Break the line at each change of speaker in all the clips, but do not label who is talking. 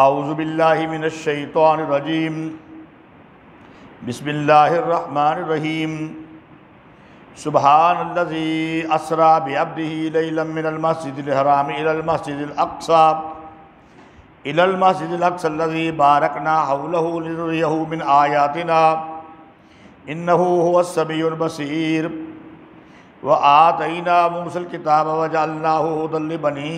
اعوذ باللہ من الشیطان الرجیم بسم اللہ الرحمن الرحیم سبحان الذی اسری بعبدہ لیلا من المسجد الحرام الی المسجد الاقصی الذی بارکنا حولہ لنریہ من آیاتنا انہ هو السمیع البصیر وآتینا موسیٰ الکتاب وجعلناہ ھدی لبنی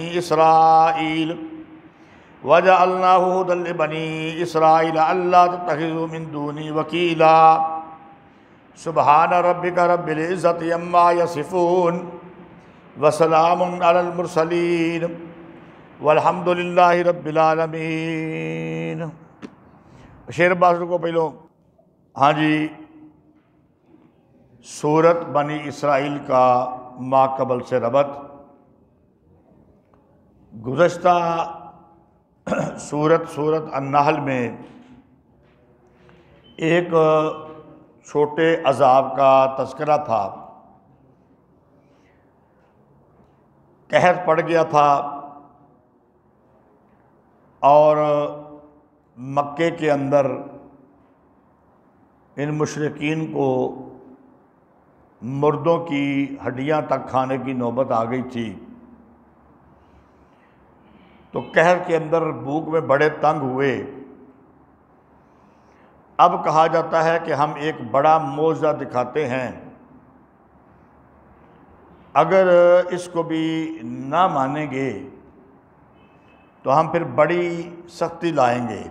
اسرائیل الا تتخذوا من دونی وکیلا سبحان ربک رب العزت عما یصفون وسلام علی المرسلین والحمد للہ رب العالمین۔ شیر بازر کو پہلو ہاں جی سورت بنی اسرائیل کا ما قبل سے ربط۔ گزشتہ سورت النحل میں ایک چھوٹے عذاب کا تذکرہ تھا، قحط پڑ گیا تھا اور مکے کے اندر ان مشرکین کو مردوں کی ہڈیاں تک کھانے کی نوبت آ گئی تھی، تو قحط کے اندر بھوک میں بڑے تنگ ہوئے۔ اب کہا جاتا ہے کہ ہم ایک بڑا معجزہ دکھاتے ہیں، اگر اس کو بھی نہ مانیں گے تو ہم پھر بڑی سختی لائیں گے۔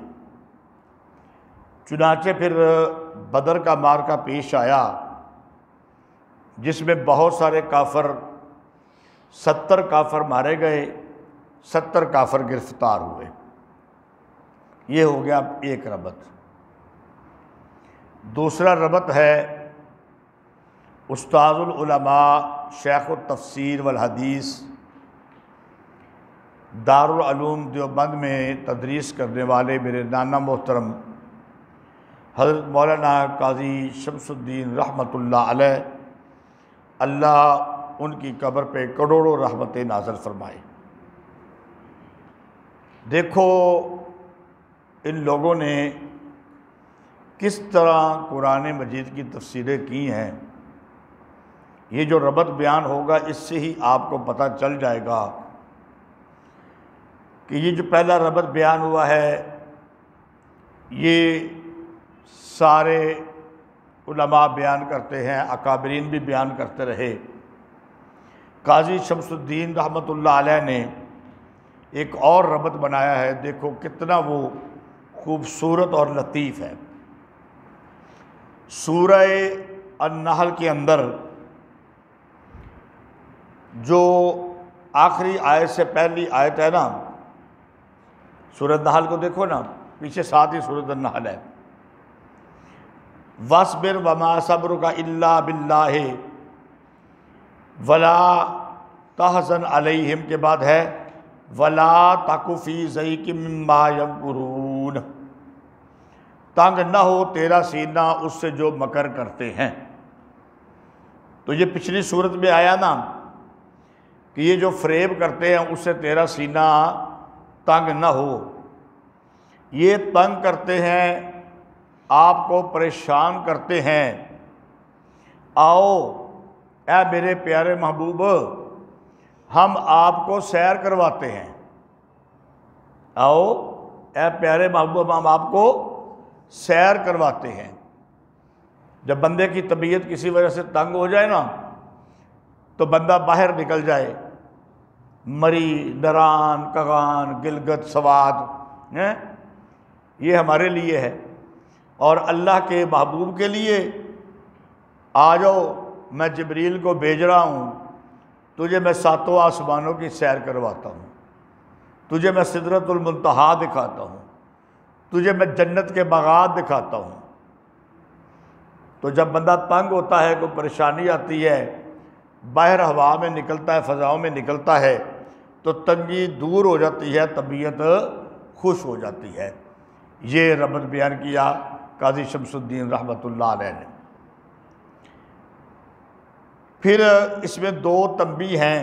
چنانچہ پھر بدر کا معرکہ پیش آیا جس میں بہت سارے کافر 70 کافر مارے گئے، 70 کافر گرفتار ہوئے۔ یہ ہو گیا ایک ربط۔ دوسرا ربط ہے استاذ العلماء شیخ التفسیر والحدیث دارالعلوم دیوبند میں تدریس کرنے والے میرے نانا محترم حضرت مولانا قاضی شمس الدین رحمۃ اللہ علیہ، اللہ ان کی قبر پہ کروڑوں رحمتیں نازل فرمائے۔ دیکھو ان لوگوں نے کس طرح قرآن مجید کی تفسیریں کی ہیں۔ یہ جو ربط بیان ہوگا اس سے ہی آپ کو پتہ چل جائے گا کہ یہ جو پہلا ربط بیان ہوا ہے یہ سارے علماء بیان کرتے ہیں، اکابرین بھی بیان کرتے رہے۔ قاضی شمس الدین رحمۃ اللہ علیہ نے ایک اور ربط بنایا ہے، دیکھو کتنا وہ خوبصورت اور لطیف ہے۔ سورہ النحل کے اندر جو آخری آیت سے پہلی آیت ہے نا، سورہ النحل کو دیکھو نا، پیچھے ساتھ ہی سورہ النحل ہے۔ وَاصْبِرْ وَمَا صَبْرُكَ إِلَّا بِاللَّهِ وَلَا تَحْزَنْ عَلَيْهِمْ کے بعد ہے وَلَا تَكُ فِي ضَيْقٍ مِّمَّا يَمْكُرُونَ، تنگ نہ ہو تیرا سینہ اس سے جو مکر کرتے ہیں۔ تو یہ پچھلی صورت میں آیا نا کہ یہ جو فریب کرتے ہیں اس سے تیرا سینہ تنگ نہ ہو۔ یہ تنگ کرتے ہیں، آپ کو پریشان کرتے ہیں، آؤ اے میرے پیارے محبوب ہم آپ کو سیر کرواتے ہیں، آؤ اے پیارے محبوب ہم آپ کو سیر کرواتے ہیں۔ جب بندے کی طبیعت کسی وجہ سے تنگ ہو جائے نا تو بندہ باہر نکل جائے، مری، نران، کغان، گلگت، سوات، یہ ہمارے لیے ہے۔ اور اللہ کے محبوب کے لیے آ جاؤ میں جبریل کو بھیج رہا ہوں، تجھے میں ساتوں آسمانوں کی سیر کرواتا ہوں، تجھے میں سدرۃ المنتہا دکھاتا ہوں، تجھے میں جنت کے باغات دکھاتا ہوں۔ تو جب بندہ تنگ ہوتا ہے، کوئی پریشانی آتی ہے، باہر ہوا میں نکلتا ہے، فضاؤں میں نکلتا ہے تو تنگی دور ہو جاتی ہے، طبیعت خوش ہو جاتی ہے۔ یہ ربط بیان کیا قاضی شمس الدین رحمۃ اللہ علیہ نے۔ پھر اس میں دو تنبیہ ہیں،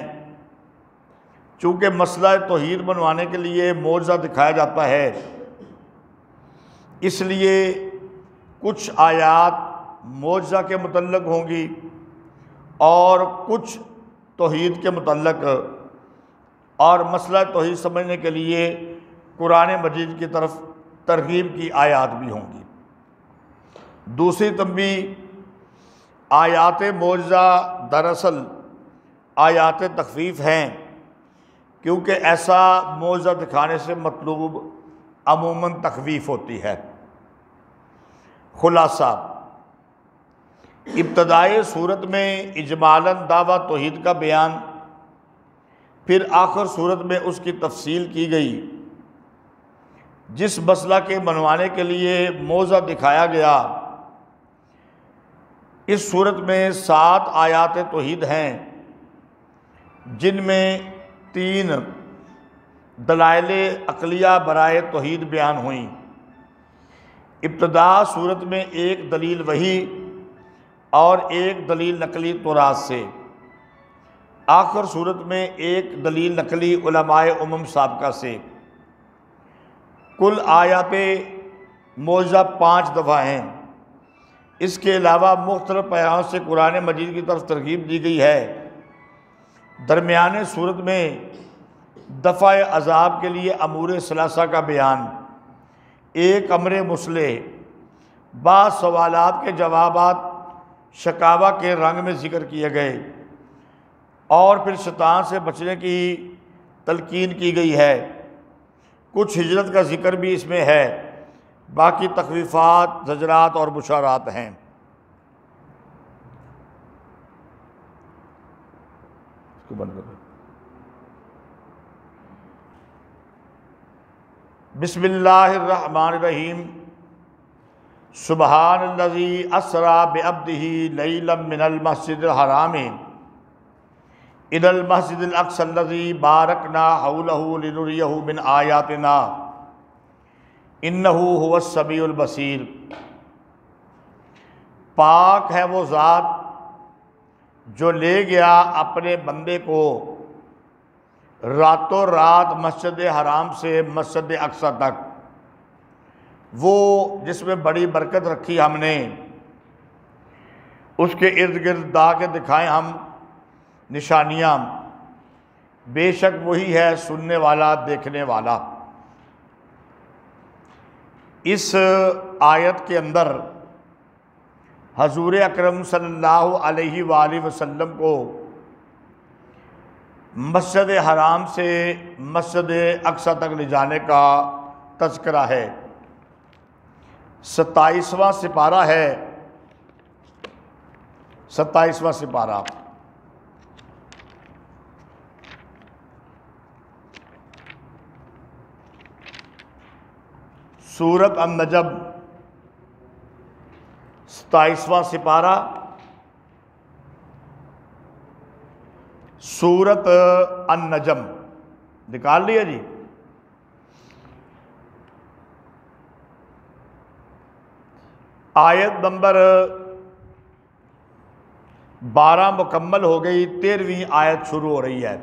چونکہ مسئلہ توحید بنوانے کے لیے معجزہ دکھایا جاتا ہے اس لیے کچھ آیات معجزہ کے متعلق ہوں گی اور کچھ توحید کے متعلق، اور مسئلہ توحید سمجھنے کے لیے قرآن مجید کی طرف ترغیب کی آیات بھی ہوں گی۔ دوسری تنبیہ، آیات معجزہ دراصل آیات تخفیف ہیں، کیونکہ ایسا معجزہ دکھانے سے مطلوب عموماً تخفیف ہوتی ہے۔ خلاصہ، ابتدائی صورت میں اجمالاً دعویٰ توحید کا بیان، پھر آخر صورت میں اس کی تفصیل کی گئی۔ جس مسئلہ کے منوانے کے لیے معجزہ دکھایا گیا، اس صورت میں 7 آیات توحید ہیں، جن میں 3 دلائل عقلیہ برائے توحید بیان ہوئیں۔ ابتدا صورت میں 1 دلیل وحی اور 1 دلیل نقلی توراۃ سے، آخر صورت میں 1 دلیل نقلی علماء سابقہ سے۔ کل آیات معجزہ 5 دفعہ ہیں۔ اس کے علاوہ مختلف پیاموں سے قرآن مجید کی طرف ترغیب دی گئی ہے۔ درمیانے صورت میں دفع عذاب کے لیے امور ثلاثہ کا بیان، 1 امر مصلح، بعض سوالات کے جوابات شکاوہ کے رنگ میں ذکر کیے گئے، اور پھر شیطان سے بچنے کی تلقین کی گئی ہے۔ کچھ ہجرت کا ذکر بھی اس میں ہے، باقی تخویفات، زجرات اور بشارات ہیں۔ اس کو بند کر دیں۔ بسم اللہ الرحمن الرحیم۔ سبحان الذی اسری بعبدہ لیلا من المسجد الحرام الی المسجد الاقصی الذی بارکنا حولہ لنریہ من آیاتنا انہ هو السمیع البصیر۔ پاک ہے وہ ذات جو لے گیا اپنے بندے کو راتوں رات مسجد حرام سے مسجد اقصی تک، وہ جس میں بڑی برکت رکھی ہم نے، اس کے ارد گرد دا کے دکھائیں ہم نشانیاں، بے شک وہی ہے سننے والا دیکھنے والا۔ اس آیت کے اندر حضور اکرم صلی اللہ علیہ وآلہ وسلم کو مسجد حرام سے مسجد اقصی تک لے جانے کا تذکرہ ہے۔ 27واں سپارہ ہے، 27واں سپارہ۔ سورۃ النجم، 27واں سپارہ، سورۃ النجم نکال لیا جی۔ آیت نمبر 12 مکمل ہو گئی، 13ویں آیت شروع ہو رہی ہے۔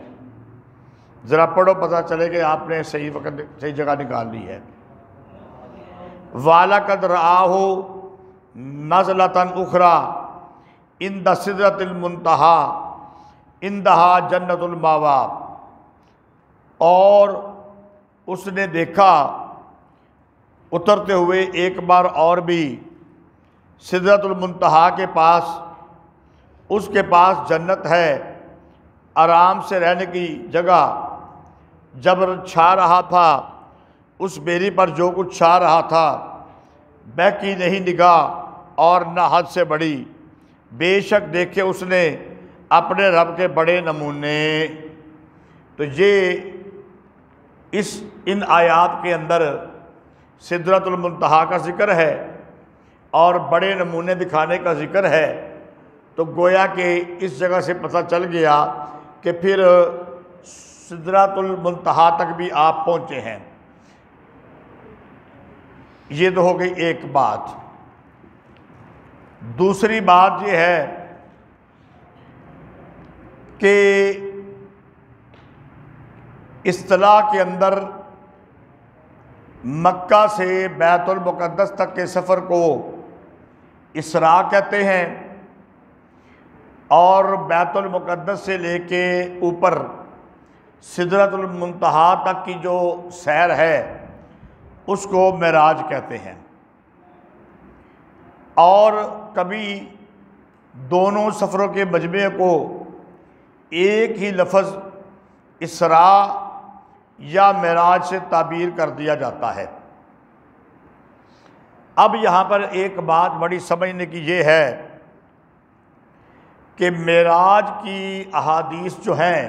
ذرا پڑھو، پتہ چلے کہ آپ نے صحیح وقت صحیح جگہ نکال لی ہے۔ وَلَقَدْ رَآهُ نَزْلَةً أُخْرَىٰ عِندَ سِدْرَةِ الْمُنتَهَىٰ عِندَهَا جَنَّةُ الْمَأْوَىٰ، اور اس نے دیکھا اترتے ہوئے ایک بار اور بھی سدرۃ المنتہا کے پاس، اس کے پاس جنت ہے، آرام سے رہنے کی جگہ۔ جب چھا رہا تھا اس بیری پر جو کچھ چھا رہا تھا، بہکی نہیں نگاہ اور نہ حد سے بڑی، بے شک دیکھے اس نے اپنے رب کے بڑے نمونے۔ تو یہ ان آیات کے اندر سدرۃ المنتہا کا ذکر ہے اور بڑے نمونے دکھانے کا ذکر ہے۔ تو گویا کہ اس جگہ سے پتہ چل گیا کہ پھر سدرۃ المنتہا تک بھی آپ پہنچے ہیں۔ یہ تو ہو گئی ایک بات۔ دوسری بات یہ ہے کہ اصطلاح کے اندر مکہ سے بیت المقدس تک کے سفر کو اسراء کہتے ہیں، اور بیت المقدس سے لے کے اوپر سدرۃ المنتہا تک کی جو سیر ہے اس کو معراج کہتے ہیں۔ اور کبھی دونوں سفروں کے مجموعے کو ایک ہی لفظ اسراء یا معراج سے تعبیر کر دیا جاتا ہے۔ اب یہاں پر ایک بات بڑی سمجھنے کی یہ ہے کہ معراج کی احادیث جو ہیں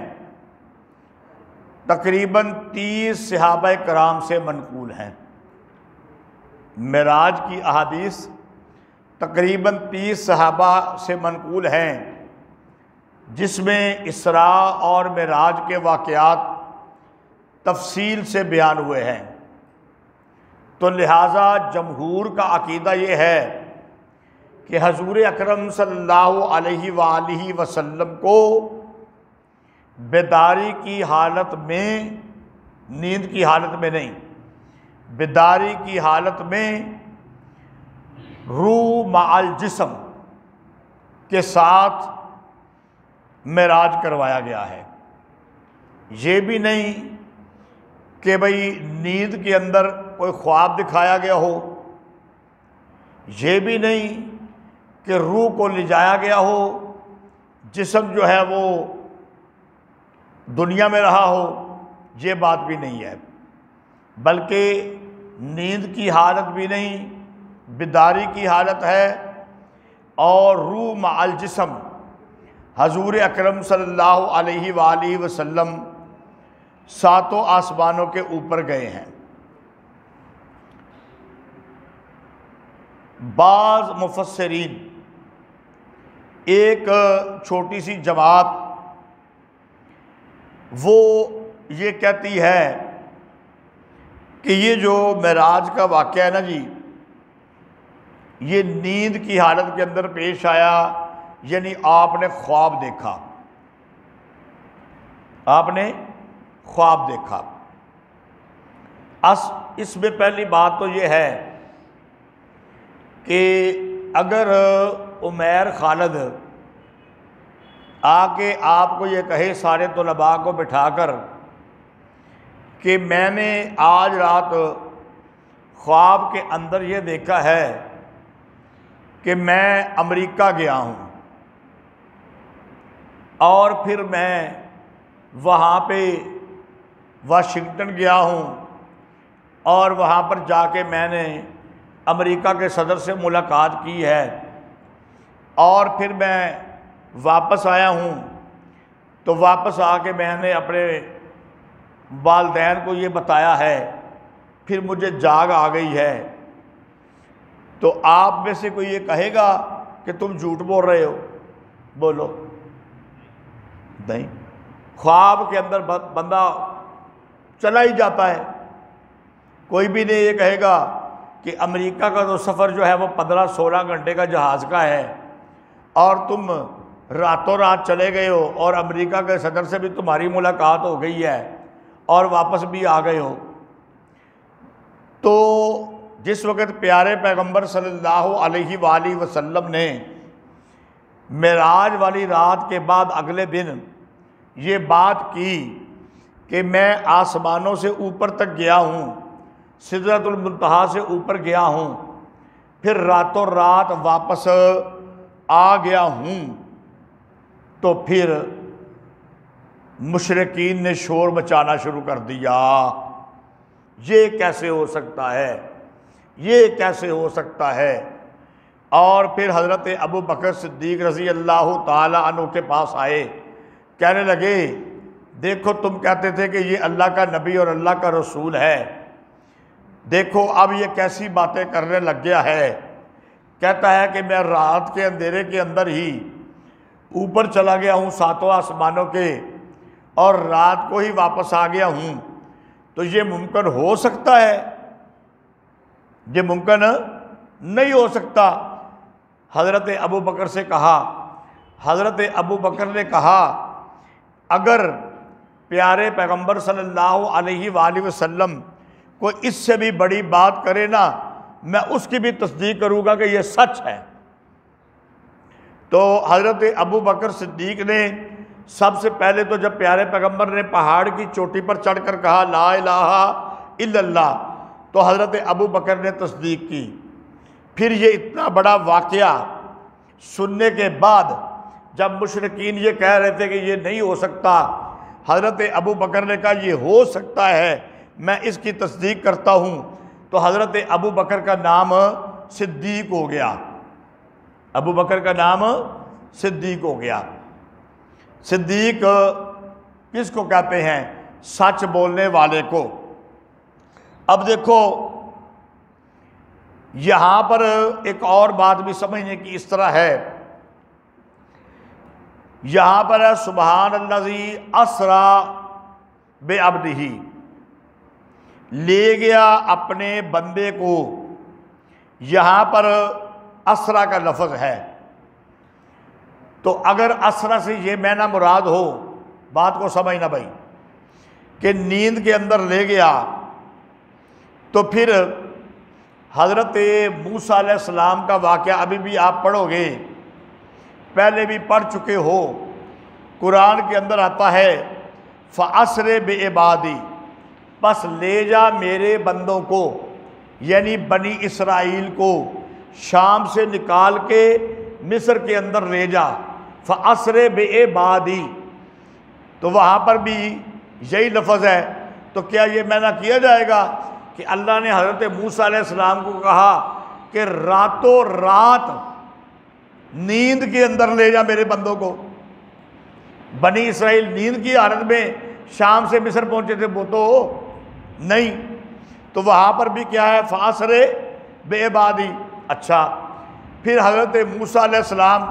تقریباً 30 صحابہ کرام سے منقول ہیں۔ معراج کی احادیث تقریباً 30 صحابہ سے منقول ہیں، جس میں اسراء اور معراج کے واقعات تفصیل سے بیان ہوئے ہیں۔ تو لہٰذا جمہور کا عقیدہ یہ ہے کہ حضور اکرم صلی اللہ علیہ وآلہ وسلم کو بیداری کی حالت میں، نیند کی حالت میں نہیں، بیداری کی حالت میں روح مع الجسم کے ساتھ معراج کروایا گیا ہے۔ یہ بھی نہیں کہ بھئی نیند کے اندر کوئی خواب دکھایا گیا ہو، یہ بھی نہیں کہ روح کو لے جایا گیا ہو، جسم جو ہے وہ دنیا میں رہا ہو، یہ بات بھی نہیں ہے، بلکہ نیند کی حالت بھی نہیں، بیداری کی حالت ہے، اور روح مع الجسم حضور اکرم صلی اللہ علیہ وآلہ وسلم ساتوں آسمانوں کے اوپر گئے ہیں۔ بعض مفسرین، ایک چھوٹی سی جماعت، وہ یہ کہتی ہے کہ یہ جو معراج کا واقعہ ہے نا جی، یہ نیند کی حالت کے اندر پیش آیا، یعنی آپ نے خواب دیکھا، آپ نے خواب دیکھا۔ اس میں پہلی بات تو یہ ہے کہ اگر عمیر خالد آ کے آپ کو یہ کہے سارے طلباء کو بٹھا کر کہ میں نے آج رات خواب کے اندر یہ دیکھا ہے کہ میں امریکہ گیا ہوں، اور پھر میں وہاں پہ واشنگٹن گیا ہوں، اور وہاں پر جا کے میں نے امریکہ کے صدر سے ملاقات کی ہے، اور پھر میں واپس آیا ہوں، تو واپس آ کے میں نے اپنے والدین کو یہ بتایا ہے، پھر مجھے جاگ آ گئی ہے، تو آپ میں سے کوئی یہ کہے گا کہ تم جھوٹ بول رہے ہو؟ بولو نہیں۔ خواب کے اندر بندہ چلا ہی جاتا ہے، کوئی بھی نہیں یہ کہے گا کہ امریکہ کا تو سفر جو ہے وہ 15-16 گھنٹے کا جہاز کا ہے، اور تم راتوں رات چلے گئے ہو، اور امریکہ کے صدر سے بھی تمہاری ملاقات ہو گئی ہے، اور واپس بھی آ گئے ہو۔ تو جس وقت پیارے پیغمبر صلی اللہ علیہ وآلہ وسلم نے معراج والی رات کے بعد اگلے دن یہ بات کی کہ میں آسمانوں سے اوپر تک گیا ہوں، سدرۃ المنتہا سے اوپر گیا ہوں، پھر راتوں رات واپس آ گیا ہوں، تو پھر مشرکین نے شور مچانا شروع کر دیا، یہ کیسے ہو سکتا ہے، یہ کیسے ہو سکتا ہے۔ اور پھر حضرت ابو بکر صدیق رضی اللہ تعالی عنہ کے پاس آئے، کہنے لگے دیکھو تم کہتے تھے کہ یہ اللہ کا نبی اور اللہ کا رسول ہے، دیکھو اب یہ کیسی باتیں کرنے لگ گیا ہے، کہتا ہے کہ میں رات کے اندھیرے کے اندر ہی اوپر چلا گیا ہوں ساتوں آسمانوں کے، اور رات کو ہی واپس آ گیا ہوں، تو یہ ممکن ہو سکتا ہے؟ یہ ممکن نہیں ہو سکتا۔ حضرت ابو بکر سے کہا، حضرت ابو بکر نے کہا اگر پیارے پیغمبر صلی اللہ علیہ وآلہ وسلم کوئی اس سے بھی بڑی بات کرے نا، میں اس کی بھی تصدیق کروں گا کہ یہ سچ ہے۔ تو حضرت ابو بکر صدیق نے سب سے پہلے تو جب پیارے پیغمبر نے پہاڑ کی چوٹی پر چڑھ کر کہا لا الہ الا اللہ، تو حضرت ابو بکر نے تصدیق کی۔ پھر یہ اتنا بڑا واقعہ سننے کے بعد جب مشرکین یہ کہہ رہے تھے کہ یہ نہیں ہو سکتا، حضرت ابو بکر نے کہا یہ ہو سکتا ہے، میں اس کی تصدیق کرتا ہوں۔ تو حضرت ابو بکر کا نام صدیق ہو گیا، ابو بکر کا نام صدیق ہو گیا۔ صدیق کس کو کہتے ہیں؟ سچ بولنے والے کو۔ اب دیکھو یہاں پر ایک اور بات بھی سمجھنے کی اس طرح ہے، یہاں پر ہے سبحان الذی اسری بعبدہ، لے گیا اپنے بندے کو، یہاں پر اسرا کا لفظ ہے۔ تو اگر اسرا سے یہ معنی مراد ہو، بات کو سمجھنا بھائی، کہ نیند کے اندر لے گیا، تو پھر حضرت موسیٰ علیہ السلام کا واقعہ ابھی بھی آپ پڑھو گے، پہلے بھی پڑھ چکے ہو، قرآن کے اندر آتا ہے فَأَسْرِ بِعِبَادِي، پس لے جا میرے بندوں کو، یعنی بنی اسرائیل کو شام سے نکال کے مصر کے اندر لے جا، فَأَسْرِ بِعِبَادِي، تو وہاں پر بھی یہی لفظ ہے۔ تو کیا یہ معنی کیا جائے گا کہ اللہ نے حضرت موسیٰ علیہ السلام کو کہا کہ راتوں رات نیند کے اندر لے جا میرے بندوں کو؟ بنی اسرائیل نیند کی حالت میں شام سے مصر پہنچے تھے، وہ تو نہیں۔ تو وہاں پر بھی کیا ہے؟ فَأَسْرِ بِعِبَادِي۔ اچھا، پھر حضرت موسیٰ علیہ السلام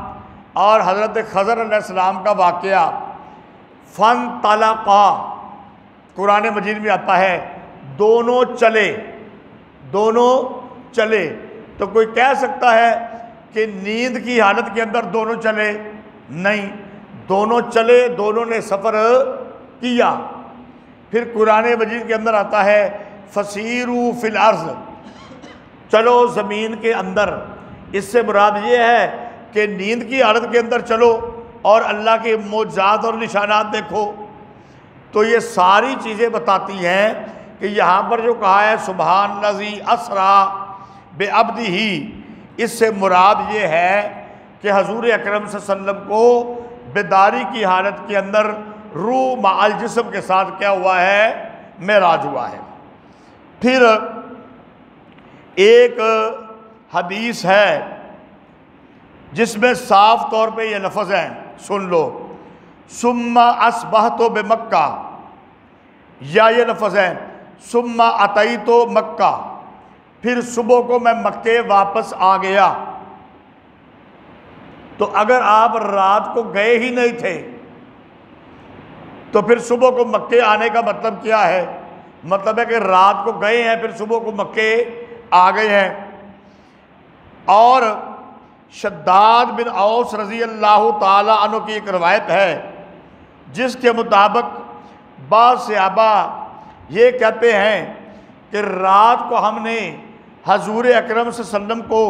اور حضرت خضر علیہ السلام کا واقعہ، فَانْطَلَقَا، قرآن مجید میں آتا ہے دونوں چلے، دونوں چلے۔ تو کوئی کہہ سکتا ہے کہ نیند کی حالت کے اندر دونوں چلے؟ نہیں، دونوں چلے، دونوں نے سفر کیا۔ پھر قرآن مجید کے اندر آتا ہے فَسِیرُوا فِی الْأَرْضِ، چلو زمین کے اندر۔ اس سے مراد یہ ہے کہ نیند کی حالت کے اندر چلو اور اللہ کے معجزات اور نشانات دیکھو۔ تو یہ ساری چیزیں بتاتی ہیں کہ یہاں پر جو کہا ہے سبحان الذی اسری بعبدہ، اس سے مراد یہ ہے کہ حضور اکرم صلی اللہ علیہ وسلم کو بیداری کی حالت کے اندر روح مع الجسم کے ساتھ کیا ہوا ہے؟ معراج ہوا ہے۔ پھر ایک حدیث ہے جس میں صاف طور پہ یہ لفظ ہیں، سن لو، ثم اصبحت بمکہ، یا یہ لفظ ہے ثم اتیت مکہ، پھر صبح کو میں مکے واپس آ گیا۔ تو اگر آپ رات کو گئے ہی نہیں تھے تو پھر صبح کو مکے آنے کا مطلب کیا ہے؟ مطلب ہے کہ رات کو گئے ہیں، پھر صبح کو مکے آ گئے ہیں۔ اور شداد بن اوس رضی اللہ تعالی عنہ کی ایک روایت ہے جس کے مطابق بعض صحابہ یہ کہتے ہیں کہ رات کو ہم نے حضور اکرم صلی اللہ علیہ وسلم کو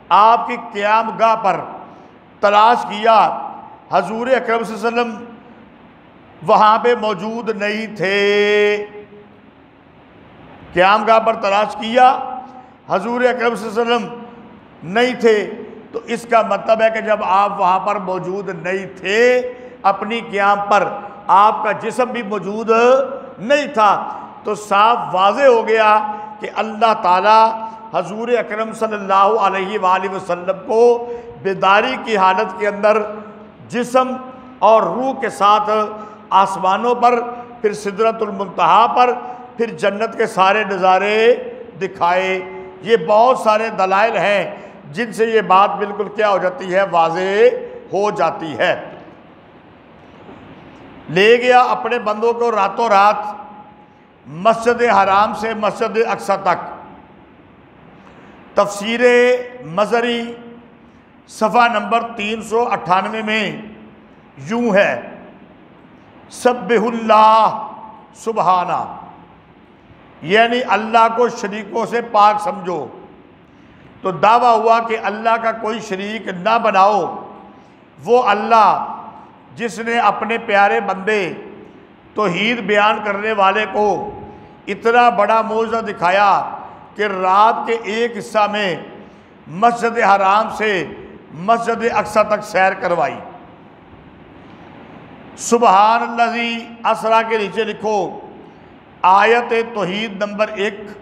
آپ کی قیام گاہ پر تلاش کیا، حضور اکرم صلی اللہ علیہ وسلم وہاں پہ موجود نہیں تھے۔ قیام گاہ پر تلاش کیا، حضور اکرم صلی اللہ علیہ وسلم نہیں تھے۔ تو اس کا مطلب ہے کہ جب آپ وہاں پر موجود نہیں تھے اپنی قیام پر، آپ کا جسم بھی موجود نہیں تھا، تو صاف واضح ہو گیا کہ اللہ تعالیٰ حضور اکرم صلی اللہ علیہ وآلہ وسلم کو بیداری کی حالت کے اندر جسم اور روح کے ساتھ آسمانوں پر، پھر سدرۃ المنتہا پر، پھر جنت کے سارے نظارے دکھائے۔ یہ بہت سارے دلائل ہیں جن سے یہ بات بالکل کیا ہو جاتی ہے؟ واضح ہو جاتی ہے۔ لے گیا اپنے بندوں کو راتوں رات مسجد حرام سے مسجد اقصی تک۔ تفسیر مزری صفحہ نمبر 398 میں یوں ہے، سبح اللہ سبحانہ، یعنی اللہ کو شریکوں سے پاک سمجھو۔ تو دعویٰ ہوا کہ اللہ کا کوئی شریک نہ بناؤ، وہ اللہ جس نے اپنے پیارے بندے توحید بیان کرنے والے کو اتنا بڑا معجزہ دکھایا کہ رات کے ایک حصہ میں مسجد حرام سے مسجد اقصی تک سیر کروائی۔ سبحان الذی اسریٰ کے نیچے لکھو آیت توحید نمبر 1۔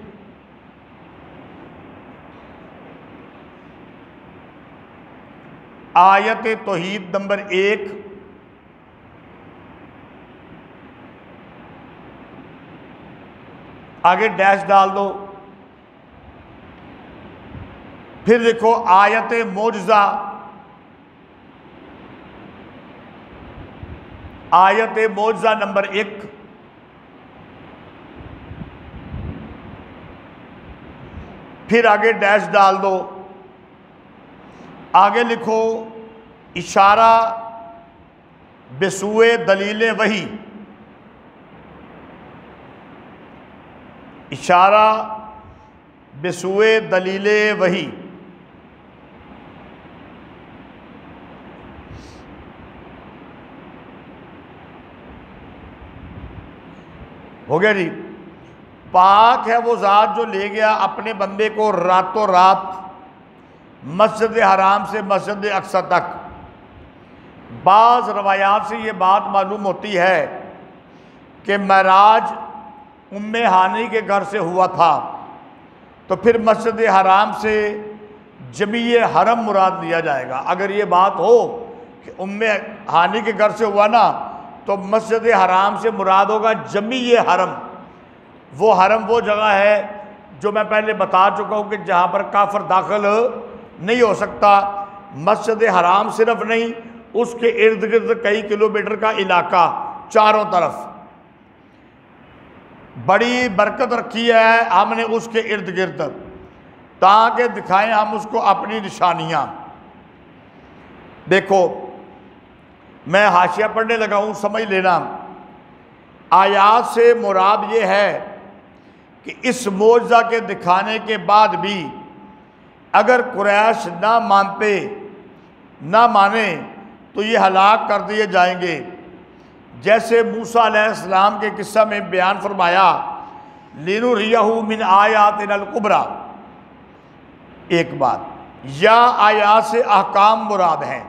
آیت توحید نمبر 1، آگے ڈیش ڈال دو، پھر لکھو آیت معجزہ، آیت معجزہ نمبر 1، پھر آگے ڈیش ڈال دو، آگے لکھو اشارہ بسوئے دلیل وحی، اشارہ بسوئے دلیل وحی۔ ہو گیا جی؟ پاک ہے وہ ذات جو لے گیا اپنے بندے کو راتوں رات مسجد حرام سے مسجد اقصی تک۔ بعض روایات سے یہ بات معلوم ہوتی ہے کہ معراج ام ہانی کے گھر سے ہوا تھا، تو پھر مسجد حرام سے جمیع حرم مراد لیا جائے گا۔ اگر یہ بات ہو کہ ام ہانی کے گھر سے ہوا نا، تو مسجد حرام سے مراد ہوگا جمیع حرم۔ وہ حرم وہ جگہ ہے جو میں پہلے بتا چکا ہوں کہ جہاں پر کافر داخل نہیں ہو سکتا۔ مسجد حرام صرف نہیں، اس کے ارد گرد کئی کلومیٹر کا علاقہ چاروں طرف بڑی برکت رکھی ہے ہم نے اس کے ارد گرد، تاکہ دکھائیں ہم اس کو اپنی نشانیاں۔ دیکھو میں حاشیہ پڑھنے لگا ہوں، سمجھ لینا۔ آیات سے مراد یہ ہے کہ اس معجزہ کے دکھانے کے بعد بھی اگر قریش نہ مانے تو یہ ہلاک کر دیے جائیں گے۔ جیسے موسیٰ علیہ السلام کے قصہ میں بیان فرمایا لِنُرِيَهُ مِنْ آیَاتِنَا الْكُبْرَى۔ ایک بات، یا آیات سے احکام مراد ہیں۔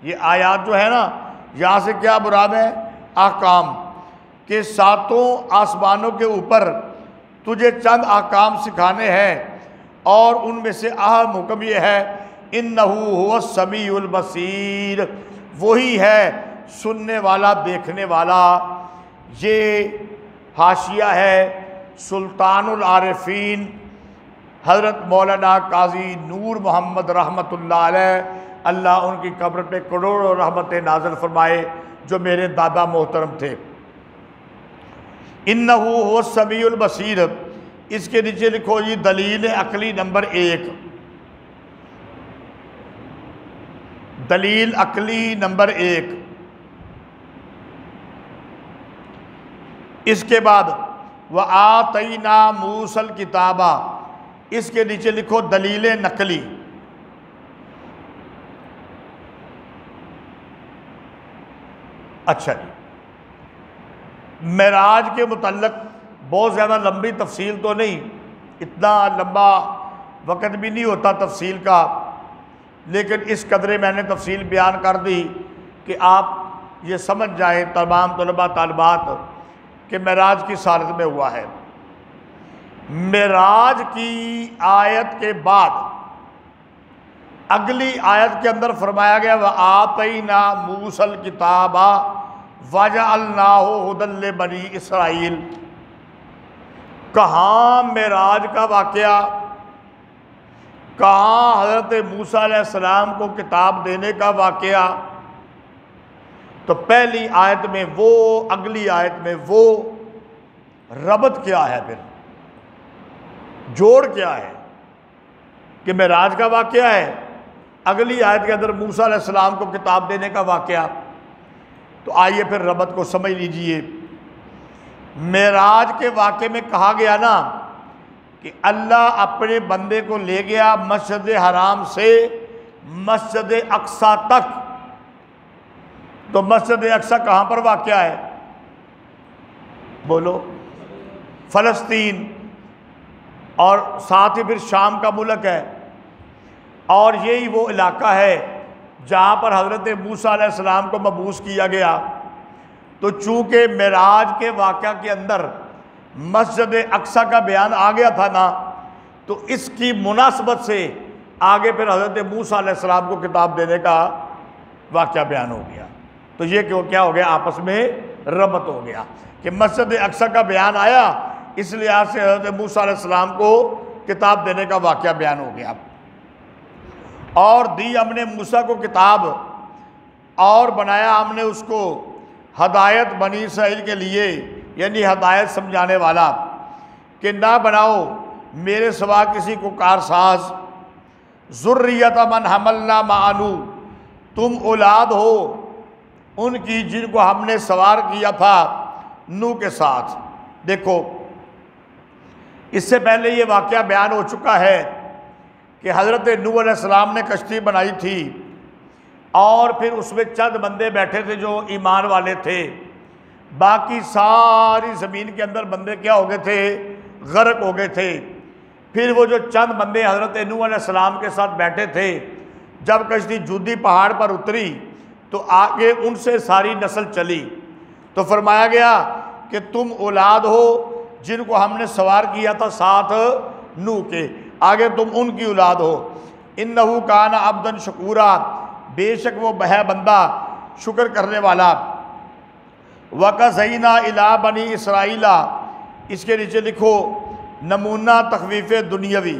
یہ آیات جو ہے نا، یہاں سے کیا مراد ہے؟ احکام، کہ ساتوں آسمانوں کے اوپر تجھے چند احکام سکھانے ہیں، اور ان میں سے اہم حکم یہ ہے اِنَّهُ هُوَ السَّمِيعُ الْبَصِيرُ، وہی ہے سننے والا دیکھنے والا۔ یہ حاشیہ ہے سلطان العارفین حضرت مولانا قاضی نور محمد رحمۃ اللہ علیہ، اللہ ان کی قبر پہ کروڑوں رحمتیں نازل فرمائے، جو میرے دادا محترم تھے۔ اِنَّهُ هُوَ السَّمِيعُ الْبَصِيرُ، اس کے نیچے لکھو جی دلیل عقلی نمبر 1، دلیل عقلی نمبر 1۔ اس کے بعد وَآتَيْنَا مُوسَى الْكِتَابَ، اس کے نیچے لکھو دلیل نقلی۔ اچھا جی، معراج کے متعلق بہت زیادہ لمبی تفصیل تو نہیں، اتنا لمبا وقت بھی نہیں ہوتا تفصیل کا، لیکن اس قدرے میں نے تفصیل بیان کر دی کہ آپ یہ سمجھ جائیں تمام طلباء طالبات کہ معراج کس حالت میں ہوا ہے۔ معراج کی آیت کے بعد اگلی آیت کے اندر فرمایا گیا وَآتَيْنَا مُوسَى الْكِتَابَ وَجَعَلْنَاهُ هُدًى لِبَنِي اسرائیل۔ کہاں معراج کا واقعہ، کہاں حضرت موسیٰ علیہ السلام کو کتاب دینے کا واقعہ؟ تو پہلی آیت میں وہ، اگلی آیت میں وہ، ربط کیا ہے؟ پھر جوڑ کیا ہے کہ معراج کا واقعہ ہے، اگلی آیت کے اندر موسیٰ علیہ السلام کو کتاب دینے کا واقعہ۔ تو آئیے پھر ربط کو سمجھ لیجئے۔ معراج کے واقعے میں کہا گیا نا کہ اللہ اپنے بندے کو لے گیا مسجد حرام سے مسجد اقصیٰ تک. تو مسجد اقصیٰ کہاں پر واقع ہے؟ بولو. فلسطین، اور ساتھ ہی پھر شام کا ملک ہے، اور یہی وہ علاقہ ہے جہاں پر حضرت موسیٰ علیہ السلام کو مبعوث کیا گیا. تو چونکہ معراج کے واقعہ کے اندر مسجد اقصیٰ کا بیان آ گیا تھا نا، تو اس کی مناسبت سے آگے پھر حضرت موسیٰ علیہ السلام کو کتاب دینے کا واقعہ بیان ہو گیا. تو یہ کیا ہو گیا؟ آپس میں ربط ہو گیا کہ مسجد اقصیٰ کا بیان آیا، اس لحاظ سے حضرت موسیٰ علیہ السلام کو کتاب دینے کا واقعہ بیان ہو گیا. اور دی ہم نے موسیٰ کو کتاب، اور بنایا ہم نے اس کو ہدایت بنی اسرائیل کے لیے، یعنی ہدایت سمجھانے والا، کہ نہ بناؤ میرے سوا کسی کو کارساز. ذریۃ من حملنا مع نوح، تم اولاد ہو ان کی جن کو ہم نے سوار کیا تھا نوح کے ساتھ. دیکھو اس سے پہلے یہ واقعہ بیان ہو چکا ہے کہ حضرت نوح علیہ السلام نے کشتی بنائی تھی، اور پھر اس میں چند بندے بیٹھے تھے جو ایمان والے تھے، باقی ساری زمین کے اندر بندے کیا ہو گئے تھے؟ غرق ہو گئے تھے. پھر وہ جو چند بندے حضرت نوح علیہ السلام کے ساتھ بیٹھے تھے، جب کشتی جودی پہاڑ پر اتری تو آگے ان سے ساری نسل چلی. تو فرمایا گیا کہ تم اولاد ہو جن کو ہم نے سوار کیا تھا ساتھ نوح کے، آگے تم ان کی اولاد ہو. انہ کان عبدا شکورا، بے شک وہ ہے بندہ شکر کرنے والا. وَقَضَيْنَا إِلَىٰ بَنِي اسرائیل، اس کے نیچے لکھو نمونہ تخویف دنیاوی،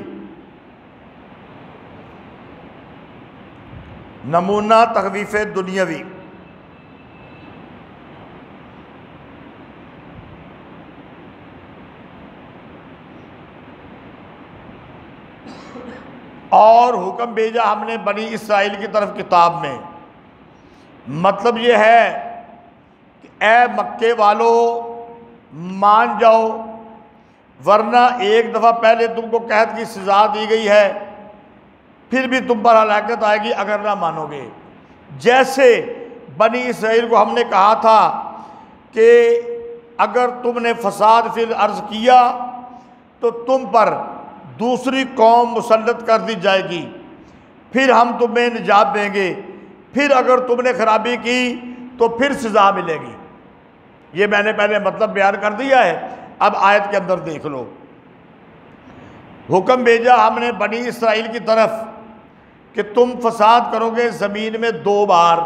نمونہ تخویف دنیاوی. اور حکم بھیجا ہم نے بنی اسرائیل کی طرف کتاب میں. مطلب یہ ہے کہ اے مکے والو مان جاؤ، ورنہ ایک دفعہ پہلے تم کو قحط کی سزا دی گئی ہے، پھر بھی تم پر ہلاکت آئے گی اگر نہ مانو گے. جیسے بنی اسرائیل کو ہم نے کہا تھا کہ اگر تم نے فساد فی الارض کیا تو تم پر دوسری قوم مسلط کر دی جائے گی، پھر ہم تمہیں نجات دیں گے، پھر اگر تم نے خرابی کی تو پھر سزا ملے گی. یہ میں نے پہلے مطلب بیان کر دیا ہے، اب آیت کے اندر دیکھ لو. حکم بھیجا ہم نے بنی اسرائیل کی طرف کہ تم فساد کرو گے زمین میں 2 بار.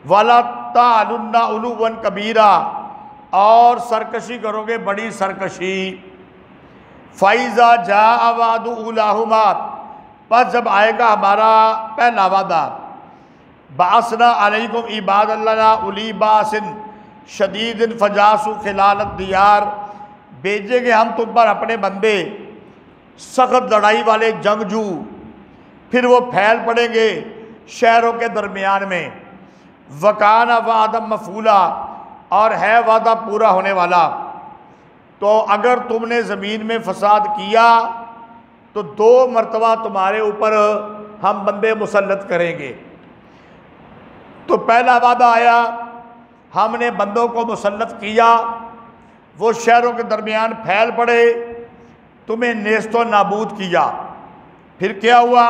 وَلَا تَعْلُنَّ عُلُوًّا كَبِيرًا، اور سرکشی کرو گے بڑی سرکشی. فَإِذَا جَاءَ وَعْدُ أُولَاهُمَا، پس جب آئے گا ہمارا پہلا وعدہ، بَعَثْنَا عَلَيْكُمْ عِبَادًا لَنَا أُولِي بَأْسٍ شَدِيدٍ فَجَاسُوا خِلَالَ الدِّيَارِ، بھیجیں گے ہم تم پر اپنے بندے سخت لڑائی والے جنگجو، پھر وہ پھیل پڑیں گے شہروں کے درمیان میں. وَكَانَ وَعْدًا مَفْعُولًا، اور ہے وعدہ پورا ہونے والا. تو اگر تم نے زمین میں فساد کیا تو 2 مرتبہ تمہارے اوپر ہم بندے مسلط کریں گے. تو پہلا وعدہ آیا، ہم نے بندوں کو مسلط کیا، وہ شہروں کے درمیان پھیل پڑے، تمہیں نیست و نابود کیا. پھر کیا ہوا؟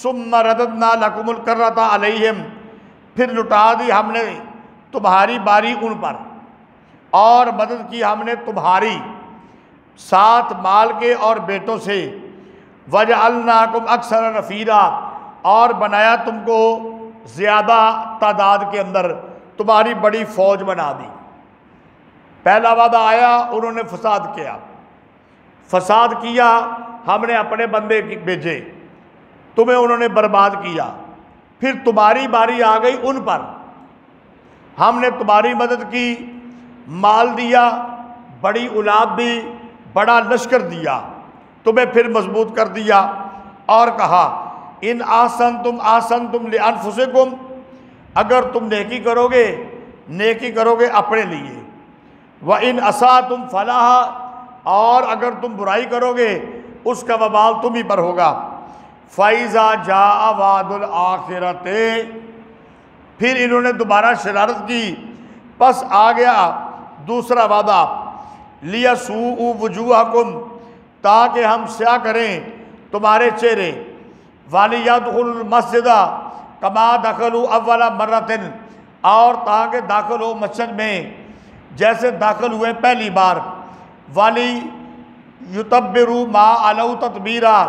ثم رددنا لکم الکرۃ علیہم، پھر لٹا دی ہم نے تمہاری باری ان پر، اور مدد کی ہم نے تمہاری ساتھ مال کے اور بیٹوں سے. وجعلناکم اکثر نفیرا، اور بنایا تم کو زیادہ تعداد کے اندر، تمہاری بڑی فوج بنا دی. پہلا وعدہ آیا، انہوں نے فساد کیا، فساد کیا، ہم نے اپنے بندے بھیجے، تمہیں انہوں نے برباد کیا. پھر تمہاری باری آ گئی ان پر، ہم نے تمہاری مدد کی، مال دیا، بڑی اولاد دی، بڑا لشکر دیا، تمہیں پھر مضبوط کر دیا، اور کہا ان احسنتم احسنتم لانفسکم، اگر تم نیکی کرو گے اپنے لیے، وَإِنْ أَسَأْتُمْ فَلَهَا، اور اگر تم برائی کرو گے اس کا وبال تم ہی پر ہوگا۔ فَإِذَا جَاءَ وَعْدُ الْآخِرَةِ، پھر انہوں نے دوبارہ شرارت کی، پس آ گیا دوسرا وعدہ، لِيَسُوءُ وُجُوهَكُمْ، تاکہ ہم سیاہ کریں تمہارے چہرے، وَلِيَدْخُلُوا الْمَسْجِدَ كَمَا دَخَلُوا أَوَّلَ مَرَّةٍ، اور تاکہ داخل ہو مسجد میں جیسے داخل ہوئے پہلی بار، وَلِيُتَبِّرُوا مَا عَلَوْا تَتْبِيرًا،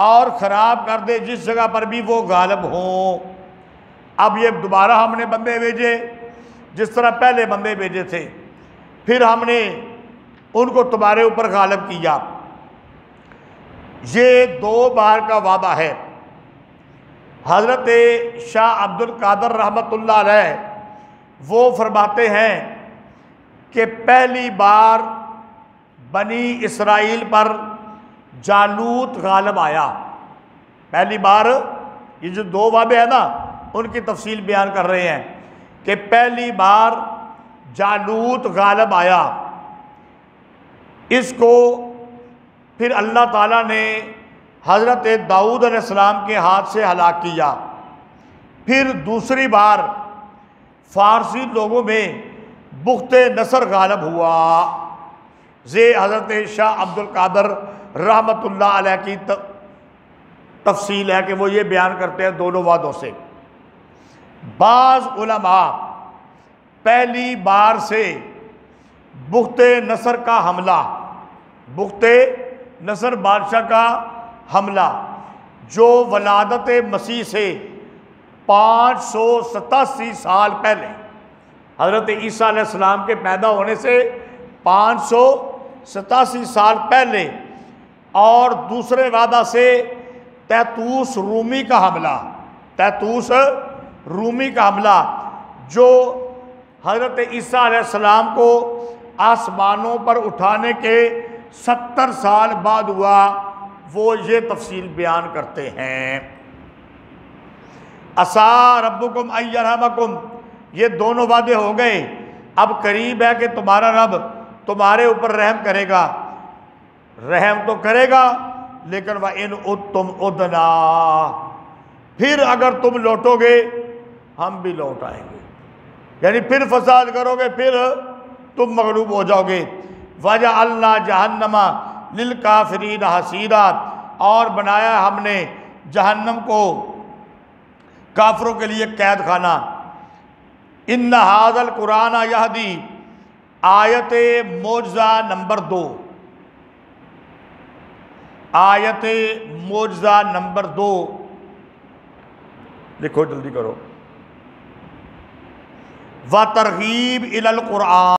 اور خراب کر دے جس جگہ پر بھی وہ غالب ہوں۔ اب یہ دوبارہ ہم نے بندے بھیجے جس طرح پہلے بندے بھیجے تھے، پھر ہم نے ان کو تمہارے اوپر غالب کیا۔ یہ 2 بار کا وعدہ ہے۔ حضرت شاہ عبد القادر رحمۃ اللہ علیہ وہ فرماتے ہیں کہ پہلی بار بنی اسرائیل پر جالوت غالب آیا۔ پہلی بار، یہ جو 2 وعدے ہیں نا ان کی تفصیل بیان کر رہے ہیں کہ پہلی بار جالوت غالب آیا، اس کو پھر اللہ تعالیٰ نے حضرت داؤد علیہ السلام کے ہاتھ سے ہلاک کیا۔ پھر دوسری بار فارسی لوگوں میں بخت نصر غالب ہوا۔ یہ حضرت شاہ عبد القادر رحمۃ اللہ علیہ کی تفصیل ہے کہ وہ یہ بیان کرتے ہیں دونوں وعدوں سے۔ بعض علماء پہلی بار سے بخت نصر کا حملہ، بخت نصر بادشاہ کا حملہ جو ولادت مسیح سے 587 سال پہلے، حضرت عیسیٰ علیہ السلام کے پیدا ہونے سے 587 سال پہلے، اور دوسرے وعدہ سے تیتوس رومی کا حملہ، تیتوس رومی کا حملہ جو حضرت عیسیٰ علیہ السلام کو آسمانوں پر اٹھانے کے 70 سال بعد ہوا، وہ یہ تفصیل بیان کرتے ہیں۔ عَسَىٰ رَبُّكُمْ أَن يَرْحَمَكُمْ، یہ دونوں وعدے ہو گئے، اب قریب ہے کہ تمہارا رب تمہارے اوپر رحم کرے گا۔ رحم تو کرے گا لیکن وَإِنْ عُدْتُمْ عُدْنَا، پھر اگر تم لوٹو گے ہم بھی لوٹ آئیں گے، یعنی پھر فساد کرو گے پھر تم مغلوب ہو جاؤ گے۔ وَجَعَلْنَا جَهَنَّمَ لِلْكَافِرِينَ حَصِيرًا، اور بنایا ہم نے جہنم کو کافروں کے لیے قید خانہ۔ اِنَّ هَذَا الْقُرْآنَ يَهْدِي، آیت معجزہ نمبر 2، آیت معجزہ نمبر 2 لکھو جلدی کرو۔ وَتَرْغِیب إِلَى الْقُرْآنِ،